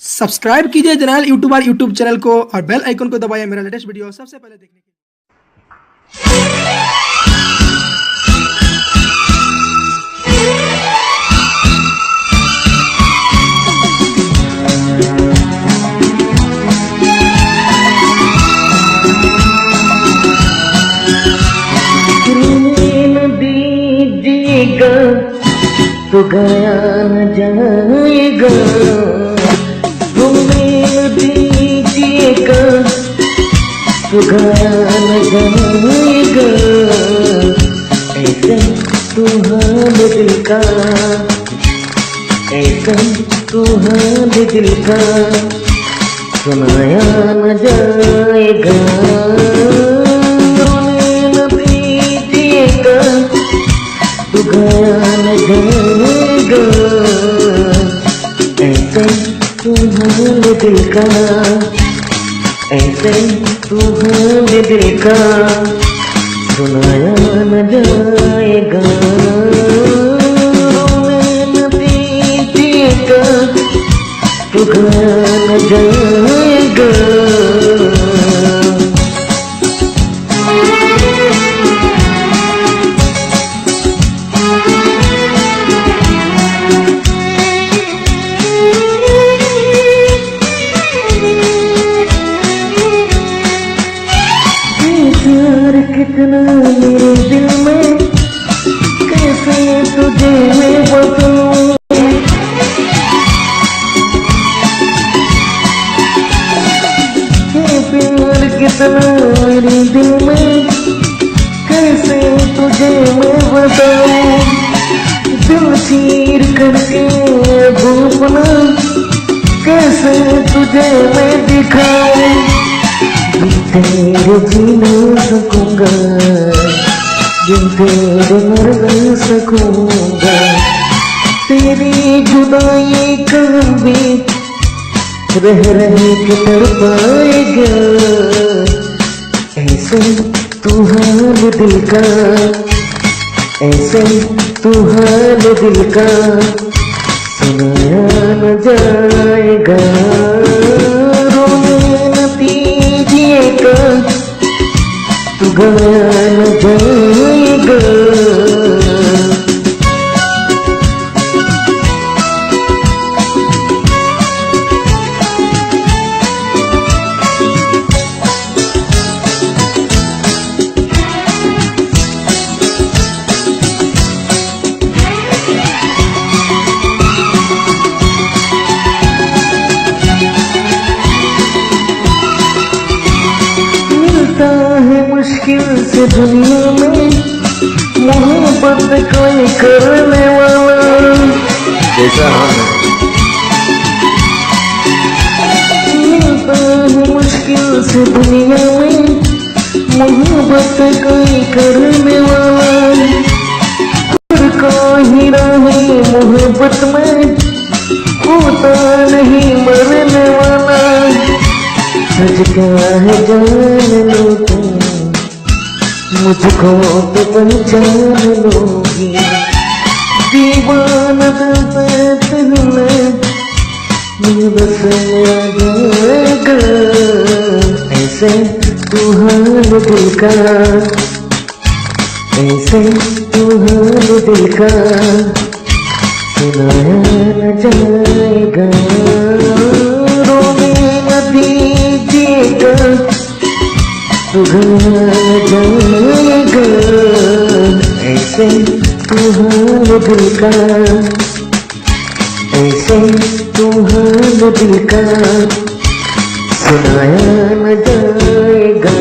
Subscribe कीजिए general YouTube channel को और बेल आइकन को दबाइए मेरा लेटेस्ट वीडियो सबसे पहले देखने के लिए। दीजिएगा तो गया न जाएगा, तुम्हें दीजिएगा तो गया न जाएगा। ऐसा तो हाल दिल का, ऐसा तो हाल दिल का, सुनाया न जाएगा। तू गया न जाएगा, ऐसे तू हाल दिल का, ऐसे तू हाल दिल का, सुनाया न जाएगा। रोने न दीजिएगा, तू गया न जाएगा। कितना मेरे दिल में, कैसे तुझे मैं बताऊं। प्यार कितना मेरे दिल में, कैसे तुझे मैं बताऊं। दिल चीर करके भूपना, कैसे तुझे मैं दिखाऊं। तेरे जी न सकूंगा, बिन तेरे मर न सकूंगा। तेरी जुदाई कभी रह रहे के तर पाएगा। ऐसे तू हाल दिल का, ऐसे तू हाल दिल का, सुनाया न जाएगा। तू गया न जाएगा। मुश्किल से दुनिया में मोहब्बत कोई करने वाला, जैसा मिलता है मुश्किल से दुनिया में मोहब्बत कोई करने वाला। कोई राही मोहब्बत में होता नहीं मरने वाला। सच क्या है जान लो तुम, मुझको तो पहचान लोगी। दीवाना तुमने मुझे बस आ जाएगा। ऐसे तू हाल दिल का, ऐसे तू हाल दिल का, सुनाया न जाएगा। रोने न दीजिएगा, तू गया न जाएगा। ऐसे तू हाल दिल का, ऐसे तू हाल दिल का, सुनाया न जाएगा।